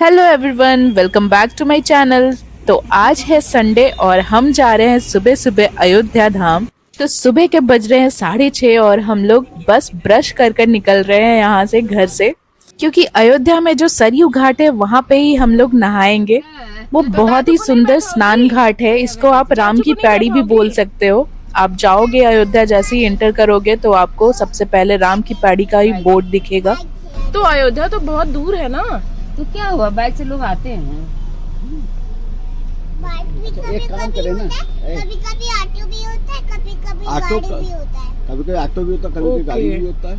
Hello everyone, welcome back to my channel. तो आज है संडे और हम जा रहे हैं सुबह सुबह अयोध्या धाम। तो सुबह के बज रहे हैं 6:30 और हम लोग बस ब्रश कर कर निकल रहे हैं यहाँ से, घर से, क्योंकि अयोध्या में जो सरयू घाट है वहाँ पे ही हम लोग नहाएंगे। वो बहुत ही सुंदर स्नान घाट है। इसको आप राम की पैड़ी भी बोल सकते हो। आप जाओगे अयोध्या, जैसे ही एंटर करोगे तो आपको सबसे पहले राम की पैड़ी का ही बोर्ड दिखेगा। तो अयोध्या तो बहुत दूर है ना, तो क्या हुआ, बाइक से लोग आते हैं। एक काम करे ना, कभी कभी ऑटो भी होता है, कभी कभी गाड़ी भी होता है, कभी कभी ऑटो भी होता है, कभी कभी गाड़ी भी होता है।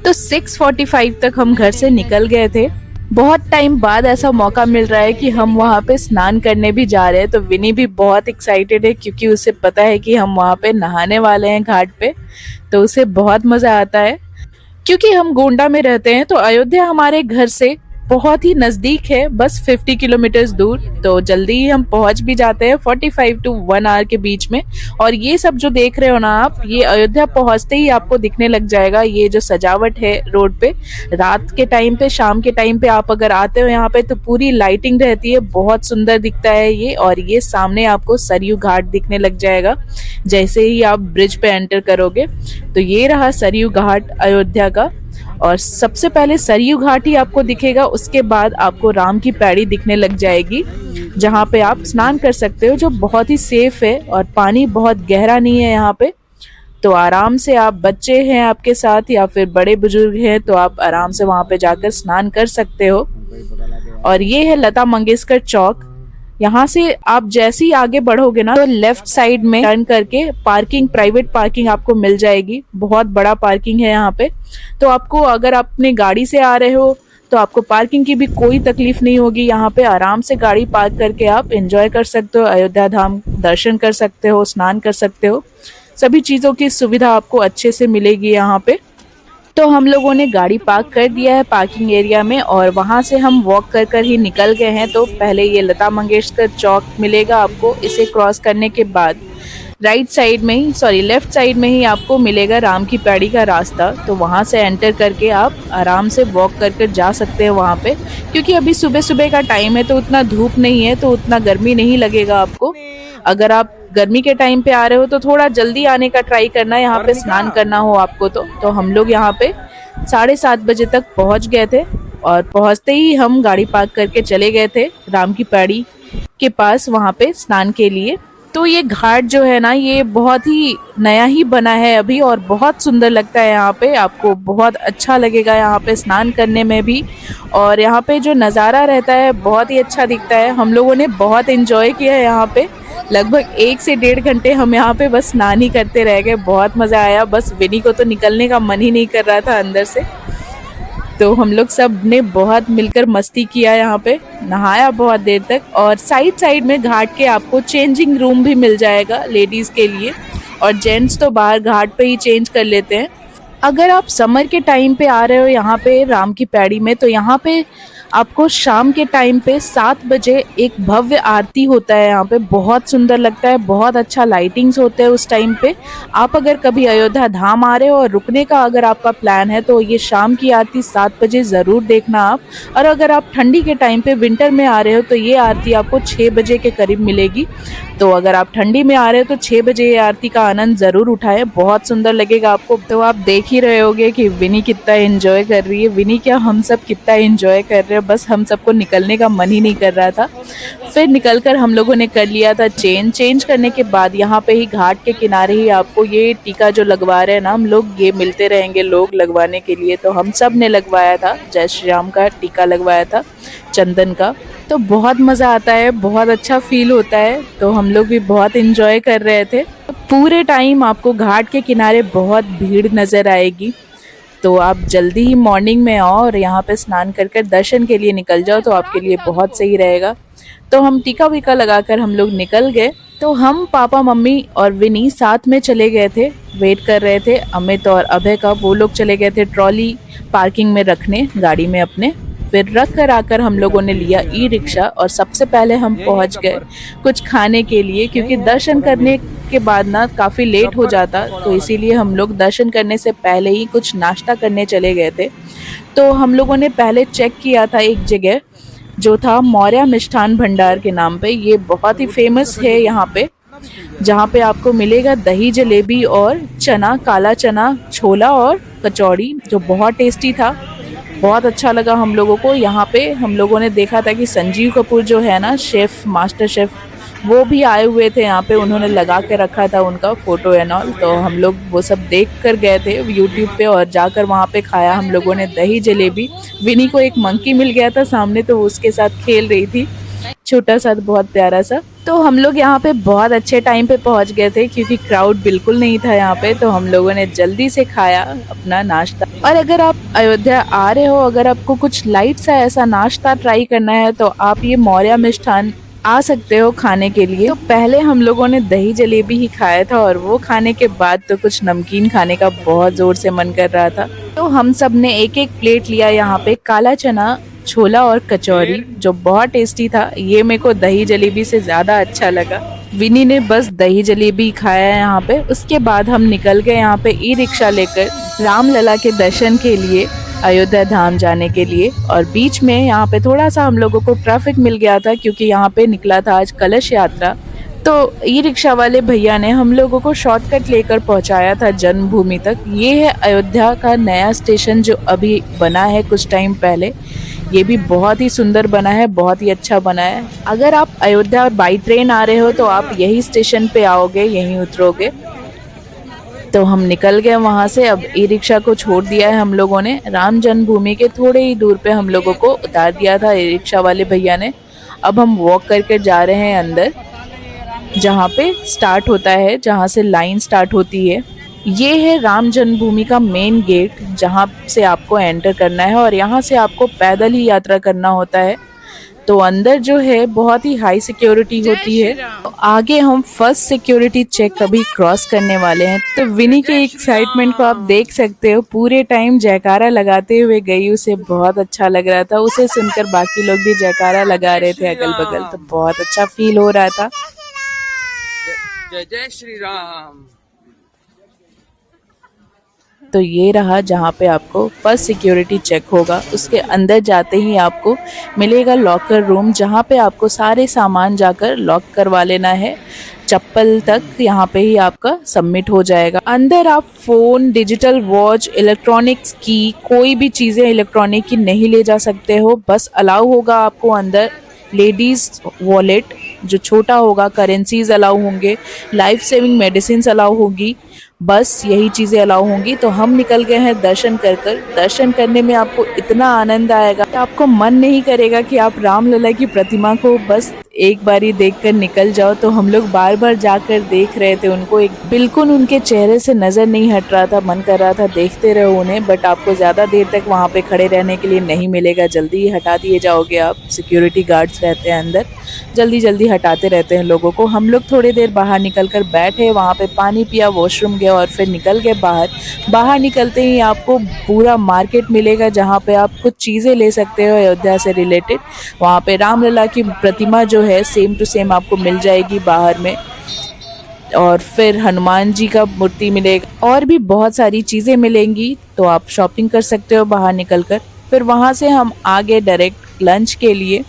तो 6:45 तक हम घर से निकल गए थे। बहुत टाइम बाद ऐसा मौका मिल रहा है कि हम वहाँ पे स्नान करने भी जा रहे हैं। तो विनी भी बहुत एक्साइटेड है क्योंकि उसे पता है कि हम वहाँ पे नहाने वाले हैं घाट पे। तो उसे बहुत मजा आता है। क्योंकि हम गोंडा में रहते हैं तो अयोध्या हमारे घर से बहुत ही नजदीक है, बस 50 किलोमीटर दूर। तो जल्दी ही हम पहुंच भी जाते हैं 45 to 1 आवर के बीच में। और ये सब जो देख रहे हो ना आप, ये अयोध्या पहुंचते ही आपको दिखने लग जाएगा। ये जो सजावट है रोड पे, रात के टाइम पे, शाम के टाइम पे आप अगर आते हो यहाँ पे तो पूरी लाइटिंग रहती है, बहुत सुंदर दिखता है ये। और ये सामने आपको सरयू घाट दिखने लग जाएगा जैसे ही आप ब्रिज पे एंटर करोगे। तो ये रहा सरयू घाट अयोध्या का। और सबसे पहले सरयू घाट ही आपको दिखेगा, उसके बाद आपको राम की पैड़ी दिखने लग जाएगी जहाँ पे आप स्नान कर सकते हो, जो बहुत ही सेफ है और पानी बहुत गहरा नहीं है यहाँ पे। तो आराम से, आप बच्चे हैं आपके साथ या फिर बड़े बुजुर्ग हैं तो आप आराम से वहाँ पे जाकर स्नान कर सकते हो। और ये है लता मंगेशकर चौक। यहाँ से आप जैसे ही आगे बढ़ोगे ना तो लेफ्ट साइड में टर्न करके पार्किंग, प्राइवेट पार्किंग आपको मिल जाएगी। बहुत बड़ा पार्किंग है यहाँ पे। तो आपको, अगर आप अपनी गाड़ी से आ रहे हो तो आपको पार्किंग की भी कोई तकलीफ नहीं होगी। यहाँ पे आराम से गाड़ी पार्क करके आप एंजॉय कर सकते हो, अयोध्या धाम दर्शन कर सकते हो, स्नान कर सकते हो। सभी चीज़ों की सुविधा आपको अच्छे से मिलेगी यहाँ पे। तो हम लोगों ने गाड़ी पार्क कर दिया है पार्किंग एरिया में और वहाँ से हम वॉक कर कर ही निकल गए हैं। तो पहले ये लता मंगेशकर चौक मिलेगा आपको। इसे क्रॉस करने के बाद राइट साइड में ही, सॉरी लेफ्ट साइड में ही आपको मिलेगा राम की पैड़ी का रास्ता। तो वहाँ से एंटर करके आप आराम से वॉक कर कर जा सकते हैं वहाँ पे। क्योंकि अभी सुबह सुबह का टाइम है तो उतना धूप नहीं है, तो उतना गर्मी नहीं लगेगा आपको। अगर आप गर्मी के टाइम पे आ रहे हो तो थोड़ा जल्दी आने का ट्राई करना, यहाँ पे स्नान करना हो आपको तो हम लोग यहाँ पे 7:30 बजे तक पहुँच गए थे। और पहुँचते ही हम गाड़ी पार्क करके चले गए थे राम की पैड़ी के पास, वहाँ पे स्नान के लिए। तो ये घाट जो है ना, ये बहुत ही नया ही बना है अभी और बहुत सुंदर लगता है यहाँ पे। आपको बहुत अच्छा लगेगा यहाँ पे स्नान करने में भी। और यहाँ पे जो नज़ारा रहता है बहुत ही अच्छा दिखता है। हम लोगों ने बहुत एंजॉय किया है यहाँ पे। लगभग 1 से 1.5 घंटे हम यहाँ पे बस स्नान ही करते रह गए। बहुत मज़ा आया। बस विनी को तो निकलने का मन ही नहीं कर रहा था अंदर से। तो हम लोग सब ने बहुत मिलकर मस्ती किया, यहाँ पे नहाया बहुत देर तक। और साइड साइड में घाट के आपको चेंजिंग रूम भी मिल जाएगा लेडीज़ के लिए, और जेंट्स तो बाहर घाट पे ही चेंज कर लेते हैं। अगर आप समर के टाइम पे आ रहे हो यहाँ पे राम की पैड़ी में, तो यहाँ पे आपको शाम के टाइम पे 7 बजे एक भव्य आरती होता है। यहाँ पे बहुत सुंदर लगता है, बहुत अच्छा लाइटिंग्स होते हैं उस टाइम पे। आप अगर कभी अयोध्या धाम आ रहे हो और रुकने का अगर आपका प्लान है तो ये शाम की आरती 7 बजे ज़रूर देखना आप। और अगर आप ठंडी के टाइम पे, विंटर में आ रहे हो, तो ये आरती आपको 6 बजे के करीब मिलेगी। तो अगर आप ठंडी में आ रहे हो तो 6 बजे ये आरती का आनंद ज़रूर उठाएं, बहुत सुंदर लगेगा आपको। तो आप देख ही रहे होगे कि विनी कितना एंजॉय कर रही है। विनी क्या, हम सब कितना एंजॉय कर रहे हैं। बस हम सबको निकलने का मन ही नहीं कर रहा था। फिर निकलकर हम लोगों ने कर लिया था चेंज करने के बाद यहाँ पे ही घाट के किनारे ही आपको ये टीका जो लगवा रहे हैं ना हम लोग, ये मिलते रहेंगे लोग लगवाने के लिए। तो हम सब ने लगवाया था, जय श्री राम का टीका लगवाया था, चंदन का। तो बहुत मज़ा आता है, बहुत अच्छा फील होता है। तो हम लोग भी बहुत एंजॉय कर रहे थे। पूरे टाइम आपको घाट के किनारे बहुत भीड़ नज़र आएगी। तो आप जल्दी ही मॉर्निंग में आओ और यहाँ पे स्नान कर कर दर्शन के लिए निकल जाओ, तो आपके लिए बहुत सही रहेगा। तो हम टीका वीका लगाकर हम लोग निकल गए। तो हम, पापा, मम्मी और विनी साथ में चले गए थे, वेट कर रहे थे अमित और अभय का। वो लोग चले गए थे ट्रॉली पार्किंग में रखने गाड़ी में अपने। फिर रख कर आकर हम लोगों ने लिया ई रिक्शा और सबसे पहले हम पहुंच गए कुछ खाने के लिए, क्योंकि दर्शन करने के बाद ना काफ़ी लेट हो जाता, तो इसीलिए हम लोग दर्शन करने से पहले ही कुछ नाश्ता करने चले गए थे। तो हम लोगों ने पहले चेक किया था एक जगह जो था मौर्य मिष्ठान भंडार के नाम पे। ये बहुत ही फेमस है यहाँ पे, जहाँ पे आपको मिलेगा दही जलेबी और चना, काला चना, छोला और कचौड़ी, जो बहुत टेस्टी था। बहुत अच्छा लगा हम लोगों को। यहाँ पे हम लोगों ने देखा था कि संजीव कपूर जो है ना शेफ़, मास्टर शेफ़, वो भी आए हुए थे यहाँ पे। उन्होंने लगा के रखा था उनका फ़ोटो एंड ऑल, तो हम लोग वो सब देख कर गए थे यूट्यूब पे और जाकर वहाँ पे खाया हम लोगों ने दही जलेबी। विनी को एक मंकी मिल गया था सामने, तो उसके साथ खेल रही थी, छोटा सा, बहुत प्यारा सा। तो हम लोग यहाँ पे बहुत अच्छे टाइम पे पहुँच गए थे क्योंकि क्राउड बिल्कुल नहीं था यहाँ पे, तो हम लोगों ने जल्दी से खाया अपना नाश्ता। और अगर आप अयोध्या आ रहे हो, अगर आपको कुछ लाइट सा ऐसा नाश्ता ट्राई करना है, तो आप ये मौर्य मिष्ठान आ सकते हो खाने के लिए। तो पहले हम लोगों ने दही जलेबी ही खाया था और वो खाने के बाद तो कुछ नमकीन खाने का बहुत ज़ोर से मन कर रहा था, तो हम सब ने एक एक प्लेट लिया यहाँ पे काला चना, छोला और कचौरी, जो बहुत टेस्टी था। ये मेरे को दही जलेबी से ज़्यादा अच्छा लगा। विनी ने बस दही जलेबी खाया यहाँ पे। उसके बाद हम निकल गए यहाँ पे ई रिक्शा लेकर रामलला के दर्शन के लिए, अयोध्या धाम जाने के लिए। और बीच में यहाँ पे थोड़ा सा हम लोगों को ट्रैफिक मिल गया था क्योंकि यहाँ पे निकला था आज कलश यात्रा। तो ई रिक्शा वाले भैया ने हम लोगों को शॉर्टकट लेकर पहुँचाया था जन्मभूमि तक। ये है अयोध्या का नया स्टेशन जो अभी बना है कुछ टाइम पहले। ये भी बहुत ही सुंदर बना है, बहुत ही अच्छा बना है। अगर आप अयोध्या बाई ट्रेन आ रहे हो तो आप यही स्टेशन पे आओगे, यहीं उतरोगे। तो हम निकल गए वहाँ से। अब ई रिक्शा को छोड़ दिया है हम लोगों ने, राम जन्मभूमि के थोड़े ही दूर पे हम लोगों को उतार दिया था ई रिक्शा वाले भैया ने। अब हम वॉक करके जा रहे हैं अंदर, जहाँ पे स्टार्ट होता है, जहाँ से लाइन स्टार्ट होती है। ये है राम जन्मभूमि का मेन गेट, जहाँ से आपको एंटर करना है और यहाँ से आपको पैदल ही यात्रा करना होता है। तो अंदर जो है बहुत ही हाई सिक्योरिटी होती है। तो आगे हम फर्स्ट सिक्योरिटी चेक अभी क्रॉस करने वाले हैं। तो विनी के एक्साइटमेंट को आप देख सकते हो, पूरे टाइम जयकारा लगाते हुए गई, उसे बहुत अच्छा लग रहा था। उसे सुनकर बाकी लोग भी जयकारा लगा रहे थे अगल बगल, तो बहुत अच्छा फील हो रहा था। जय जय श्री राम। तो ये रहा जहाँ पे आपको फर्स्ट सिक्योरिटी चेक होगा। उसके अंदर जाते ही आपको मिलेगा लॉकर रूम, जहाँ पे आपको सारे सामान जाकर लॉक करवा लेना है। चप्पल तक यहाँ पे ही आपका सबमिट हो जाएगा। अंदर आप फ़ोन, डिजिटल वॉच, इलेक्ट्रॉनिक्स की, कोई भी चीज़ें इलेक्ट्रॉनिक की नहीं ले जा सकते हो। बस अलाउ होगा आपको अंदर लेडीज़ वॉलेट जो छोटा होगा, करेंसीज अलाउ होंगे, लाइफ सेविंग मेडिसिन अलाउ होगी, बस यही चीज़ें अलाउ होंगी। तो हम निकल गए हैं दर्शन कर कर। दर्शन करने में आपको इतना आनंद आएगा कि आपको मन नहीं करेगा कि आप रामलला की प्रतिमा को बस एक बारी देखकर निकल जाओ। तो हम लोग बार बार जाकर देख रहे थे उनको, एक बिल्कुल उनके चेहरे से नज़र नहीं हट रहा था, मन कर रहा था देखते रहो उन्हें। बट आपको ज़्यादा देर तक वहाँ पे खड़े रहने के लिए नहीं मिलेगा, जल्दी ही हटा दिए जाओगे आप। सिक्योरिटी गार्ड्स रहते हैं अंदर, जल्दी जल्दी हटाते रहते हैं लोगों को। हम लोग थोड़ी देर बाहर निकल कर बैठे, वहाँ पे पानी पिया, वॉशरूम गए और फिर निकल गए बाहर। बाहर निकलते ही आपको पूरा मार्केट मिलेगा जहाँ पे आप कुछ चीज़ें ले सकते हो अयोध्या से रिलेटेड। वहाँ पे रामलला की प्रतिमा जो है सेम टू सेम आपको मिल जाएगी बाहर में, और फिर हनुमान जी का मूर्ति मिलेगा और भी बहुत सारी चीज़ें मिलेंगी। तो आप शॉपिंग कर सकते हो बाहर निकल कर। फिर वहाँ से हम आगे डायरेक्ट लंच के लिए,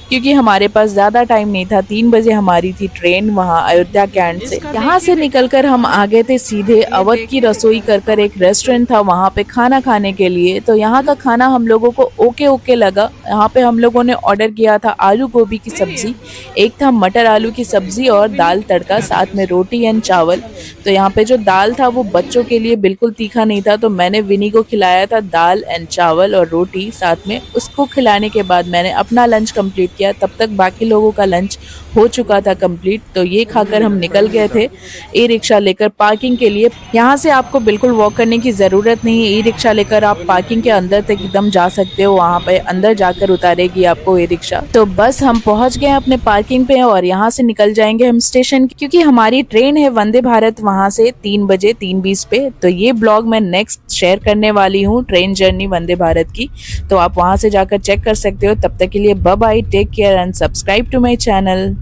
क्योंकि हमारे पास ज़्यादा टाइम नहीं था। 3 बजे हमारी थी ट्रेन वहाँ अयोध्या कैंट से। यहाँ से निकलकर हम आ गए थे सीधे अवध की रसोई कर एक रेस्टोरेंट था वहाँ पे खाना खाने के लिए। तो यहाँ का खाना हम लोगों को ओके लगा। यहाँ पे हम लोगों ने ऑर्डर किया था आलू गोभी की सब्ज़ी, एक था मटर आलू की सब्ज़ी और दाल तड़का, साथ में रोटी एंड चावल। तो यहाँ पे जो दाल था वो बच्चों के लिए बिल्कुल तीखा नहीं था, तो मैंने विनी को खिलाया था दाल एंड चावल और रोटी साथ में। उसको खिलाने के बाद मैंने अपना लंच कंप्लीट किया। तब तक बाकी लोगों का लंच हो चुका था कंप्लीट। तो ये खाकर हम निकल गए थे ई रिक्शा लेकर पार्किंग के लिए। यहाँ से आपको बिल्कुल वॉक करने की ज़रूरत नहीं है। ई रिक्शा लेकर आप पार्किंग के अंदर तक एकदम जा सकते हो, वहाँ पे अंदर जाकर उतारेगी आपको ई रिक्शा। तो बस हम पहुँच गए अपने पार्किंग पे और यहाँ से निकल जाएंगे हम स्टेशन, क्योंकि हमारी ट्रेन है वंदे भारत वहाँ से 3 बजे 3:20 पे। तो ये ब्लॉग मैं नेक्स्ट शेयर करने वाली हूँ, ट्रेन जर्नी वंदे भारत की। तो आप वहाँ से जाकर चेक कर सकते हो। तब तक के लिए bye bye, take care and subscribe to my channel.